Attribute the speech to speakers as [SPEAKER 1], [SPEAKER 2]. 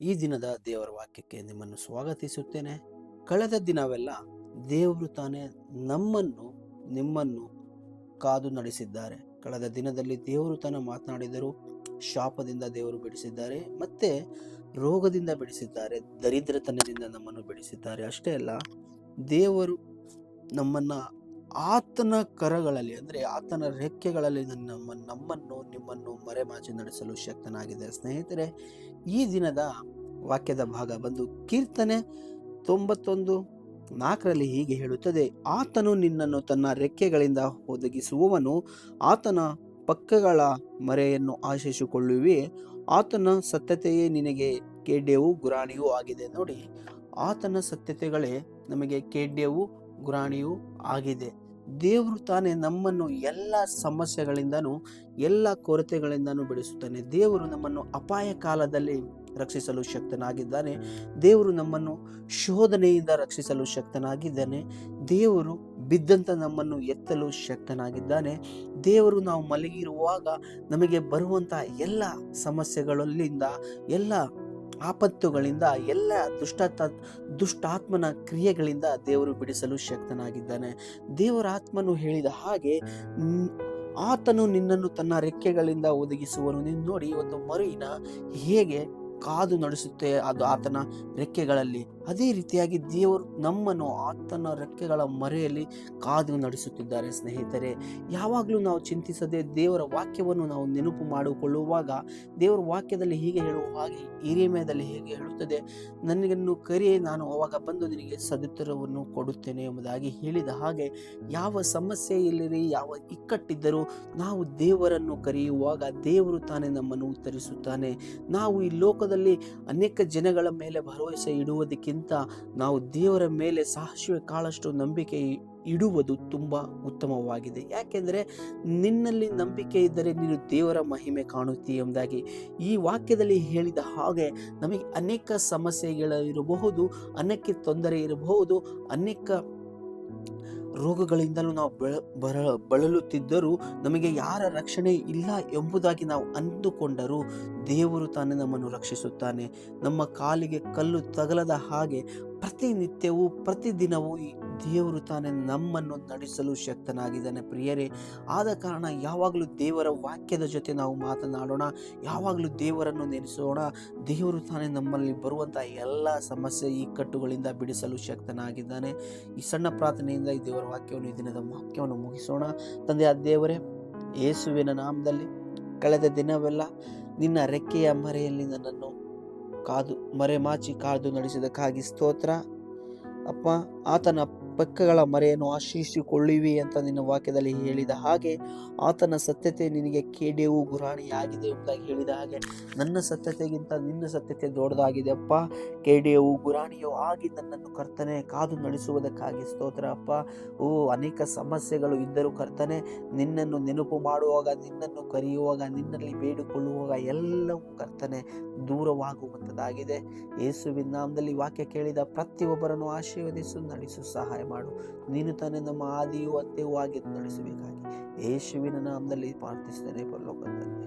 [SPEAKER 1] ಈ ದಿನದ ದೇವರ ವಾಕ್ಯಕ್ಕೆ ನಿಮ್ಮನ್ನು ಸ್ವಾಗತಿಸುತ್ತೇನೆ. ಕಳೆದ ದಿನವೆಲ್ಲ ದೇವರು ತಾನೇ ನಮ್ಮನ್ನು ನಿಮ್ಮನ್ನು ಕಾದು ನಡೆಸಿದ್ದಾರೆ. ಕಳೆದ ದಿನದಲ್ಲಿ ದೇವರು ತಾನೇ ಮಾತನಾಡಿದರು. ಶಾಪದಿಂದ ದೇವರು ಬಿಡಿಸಿದ್ದಾರೆ, ಮತ್ತೆ ರೋಗದಿಂದ ಬಿಡಿಸಿದ್ದಾರೆ, ದರಿದ್ರತನದಿಂದ ನಮ್ಮನ್ನು ಬಿಡಿಸಿದ್ದಾರೆ. ಅಷ್ಟೇ ಅಲ್ಲ, ದೇವರು ನಮ್ಮನ್ನ ಆತನ ಕರಗಳಲ್ಲಿ ಅಂದ್ರೆ ಆತನ ರೆಕ್ಕೆಗಳಲ್ಲಿ ನಮ್ಮನ್ನು ನಿಮ್ಮನ್ನು ಮರೆಮಾಚಿ ನಡೆಸಲು ಶಕ್ತನಾಗಿದೆ. ಸ್ನೇಹಿತರೆ, ಈ ದಿನದ ವಾಕ್ಯದ ಭಾಗ ಬಂದು ಕೀರ್ತನೆ 91:4 ಹೀಗೆ ಹೇಳುತ್ತದೆ: ಆತನು ನಿನ್ನನ್ನು ತನ್ನ ರೆಕ್ಕೆಗಳಿಂದ ಒದಗಿಸುವವನು, ಆತನ ಪಕ್ಕಗಳ ಮರೆಯನ್ನು ಆಶಿಸಿಕೊಳ್ಳುವಿ, ಆತನ ಸತ್ಯತೆಯೇ ನಿನಗೆ ಖೇಡ್ಯವೂ ಗುರಾಣಿಯೂ ಆಗಿದೆ. ನೋಡಿ, ಆತನ ಸತ್ಯತೆಗಳೇ ನಮಗೆ ಖೇಡ್ಯವೂ ಗುರಾಣಿಯೂ ಆಗಿದೆ. ದೇವರು ತಾನೇ ನಮ್ಮನ್ನು ಎಲ್ಲ ಸಮಸ್ಯೆಗಳಿಂದನೂ ಎಲ್ಲ ಕೊರತೆಗಳಿಂದನೂ ಬಿಡಿಸುತ್ತಾನೆ. ದೇವರು ನಮ್ಮನ್ನು ಅಪಾಯ ಕಾಲದಲ್ಲಿ ರಕ್ಷಿಸಲು ಶಕ್ತನಾಗಿದ್ದಾನೆ. ದೇವರು ನಮ್ಮನ್ನು ಶೋಧನೆಯಿಂದ ರಕ್ಷಿಸಲು ಶಕ್ತನಾಗಿದ್ದಾನೆ. ದೇವರು ಬಿದ್ದಂತ ನಮ್ಮನ್ನು ಎತ್ತಲು ಶಕ್ತನಾಗಿದ್ದಾನೆ. ದೇವರು ನಾವು ಮಲಗಿರುವಾಗ ನಮಗೆ ಬರುವಂತ ಎಲ್ಲ ಸಮಸ್ಯೆಗಳಿಂದ, ಎಲ್ಲ ಆಪತ್ತುಗಳಿಂದ, ಎಲ್ಲ ದುಷ್ಟಾತ್ಮನ ಕ್ರಿಯೆಗಳಿಂದ ದೇವರು ಬಿಡಿಸಲು ಶಕ್ತನಾಗಿದ್ದಾನೆ. ದೇವರ ಆತ್ಮನು ಹೇಳಿದ ಹಾಗೆ ಆತನು ನಿನ್ನನ್ನು ತನ್ನ ರೆಕ್ಕೆಗಳಿಂದ ಒದಗಿಸುವನು. ನೀನು ನೋಡಿ, ಒಂದು ಮರಿನ ಹೇಗೆ ಕಾದು ನಡೆಸುತ್ತೆ ಅದು ಆತನ ರೆಕ್ಕೆಗಳಲ್ಲಿ, ಅದೇ ರೀತಿಯಾಗಿ ದೇವರು ನಮ್ಮನ್ನು ಆತನ ರೆಕ್ಕೆಗಳ ಮರೆಯಲ್ಲಿ ಕಾದು ನಡೆಸುತ್ತಿದ್ದಾರೆ. ಸ್ನೇಹಿತರೆ, ಯಾವಾಗಲೂ ನಾವು ಚಿಂತಿಸದೆ ದೇವರ ವಾಕ್ಯವನ್ನು ನಾವು ನೆನಪು ಮಾಡಿಕೊಳ್ಳುವಾಗ, ದೇವರ ವಾಕ್ಯದಲ್ಲಿ ಹೀಗೆ ಹೇಳುವ ಹಾಗೆ, ಹಿರಿಮೆಯದಲ್ಲಿ ಹೇಗೆ ಹೇಳುತ್ತದೆ: ನನಗನ್ನು ಕರೆಯೇ, ನಾನು ಅವಾಗ ಬಂದು ನಿನಗೆ ಸದುತ್ತರವನ್ನು ಕೊಡುತ್ತೇನೆ ಎಂಬುದಾಗಿ ಹೇಳಿದ ಹಾಗೆ, ಯಾವ ಸಮಸ್ಯೆ ಇಲ್ಲರಿ, ಯಾವ ಇಕ್ಕಟ್ಟಿದ್ದರೂ ನಾವು ದೇವರನ್ನು ಕರೆಯುವಾಗ ದೇವರು ತಾನೇ ನಮ್ಮನ್ನು ಉತ್ತರಿಸುತ್ತಾನೆ. ನಾವು ಈ ಲೋಕದಲ್ಲಿ ಅನೇಕ ಜನಗಳ ಮೇಲೆ ಭರವಸೆ ಇಡುವುದಕ್ಕಿಂತ ನಾವು ದೇವರ ಮೇಲೆ ಸಾಸಿವೆ ಕಾಳಷ್ಟು ನಂಬಿಕೆ ಇಡುವುದು ತುಂಬಾ ಉತ್ತಮವಾಗಿದೆ. ಯಾಕೆಂದ್ರೆ ನಿನ್ನಲ್ಲಿ ನಂಬಿಕೆ ಇದ್ದರೆ ನೀನು ದೇವರ ಮಹಿಮೆ ಕಾಣುತ್ತೀಯ ಎಂಬುದಾಗಿ ಈ ವಾಕ್ಯದಲ್ಲಿ ಹೇಳಿದ ಹಾಗೆ, ನಮಗೆ ಅನೇಕ ಸಮಸ್ಯೆಗಳಿರಬಹುದು, ಅನೇಕ ತೊಂದರೆ ಇರಬಹುದು, ಅನೇಕ ರೋಗಗಳಿಂದಲೂ ನಾವು ಬಳಲುತ್ತಿದ್ದರೂ, ನಮಗೆ ಯಾರ ರಕ್ಷಣೆ ಇಲ್ಲ ಎಂಬುದಾಗಿ ನಾವು ಅಂದುಕೊಂಡರೂ ದೇವರು ತಾನೇ ನಮ್ಮನ್ನು ರಕ್ಷಿಸುತ್ತಾನೆ. ನಮ್ಮ ಕಾಲಿಗೆ ಕಲ್ಲು ತಗಲದ ಹಾಗೆ ಪ್ರತಿನಿತ್ಯವೂ ಪ್ರತಿದಿನವೂ ದೇವರು ತಾನೇ ನಮ್ಮನ್ನು ನಡೆಸಲು ಶಕ್ತನಾಗಿದ್ದಾನೆ. ಪ್ರಿಯರೇ, ಆದ ಕಾರಣ ಯಾವಾಗಲೂ ದೇವರ ವಾಕ್ಯದ ಜೊತೆ ನಾವು ಮಾತನಾಡೋಣ, ಯಾವಾಗಲೂ ದೇವರನ್ನು ನೆನೆಸೋಣ. ದೇವರು ತಾನೇ ನಮ್ಮಲ್ಲಿ ಬರುವಂತಹ ಎಲ್ಲ ಸಮಸ್ಯೆ ಇಕ್ಕಟ್ಟುಗಳಿಂದ ಬಿಡಿಸಲು ಶಕ್ತನಾಗಿದ್ದಾನೆ. ಈ ಸಣ್ಣ ಪ್ರಾರ್ಥನೆಯಿಂದ ಈ ದೇವರ ವಾಕ್ಯವನ್ನು, ಈ ದಿನದ ವಾಕ್ಯವನ್ನು ಮುಗಿಸೋಣ. ತಂದೆಯ ದೇವರೇ, ಯೇಸುವಿನ ನಾಮದಲ್ಲಿ ಕಳೆದ ದಿನವೆಲ್ಲ ನಿನ್ನ ರೆಕ್ಕೆಯ ಮರೆಯಲ್ಲಿ ನನ್ನನ್ನು ಮರೆಮಾಚಿ ಕಾದು ನಡೆಸಿದಕ್ಕಾಗಿ ಸ್ತೋತ್ರ ಅಪ್ಪ. ಆತನ ಪಕ್ಕಗಳ ಮರೆಯನ್ನು ಆಶ್ರಯಿಸಿಕೊಳ್ಳುವಿ ಅಂತ ನಿನ್ನ ವಾಕ್ಯದಲ್ಲಿ ಹೇಳಿದ ಹಾಗೆ, ಆತನ ಸತ್ಯತೆ ನಿನಗೆ ಖೇಡ್ಯವೂ ಗುರಾಣಿಯಾಗಿದೆ ಎಂಬುದಾಗಿ ಹೇಳಿದ ಹಾಗೆ, ನನ್ನ ಸತ್ಯತೆಗಿಂತ ನಿನ್ನ ಸತ್ಯತೆ ದೊಡ್ಡದಾಗಿದೆ ಅಪ್ಪ. ಖೇಡ್ಯವೂ ಗುರಾಣಿಯೂ ಆಗಿ ನನ್ನನ್ನು ಕರ್ತನೆ ಕಾದು ನಡೆಸುವುದಕ್ಕಾಗಿ ಸ್ತೋತ್ರ ಅಪ್ಪ. ಅನೇಕ ಸಮಸ್ಯೆಗಳು ಇದ್ದರೂ ಕರ್ತನೆ, ನಿನ್ನನ್ನು ನೆನಪು ಮಾಡುವಾಗ, ನಿನ್ನನ್ನು ಕರೆಯುವಾಗ, ನಿನ್ನಲ್ಲಿ ಬೇಡಿಕೊಳ್ಳುವಾಗ ಎಲ್ಲವೂ ಕರ್ತನೆ ದೂರವಾಗುವಂಥದ್ದಾಗಿದೆ. ಯೇಸುವಿನ ನಾಮದಲ್ಲಿ ವಾಕ್ಯ ಕೇಳಿದ ಪ್ರತಿಯೊಬ್ಬರನ್ನು ಆಶೀರ್ವದಿಸು, ನಡೆಸು, ಸಹಾಯ ಮಾಡು. ನೀನು ತಾನೇ ನಮ್ಮ ಆದಿಯೂ ಅಂತ್ಯವೂ ಆಗಿ ನಡೆಸಬೇಕಾಗಿ ಯೇಸುವಿನ ನಾಮದಲ್ಲಿ ಪ್ರಾರ್ಥಿಸ್ತೇನೆ ಪರಲೋಕದಲ್ಲಿ.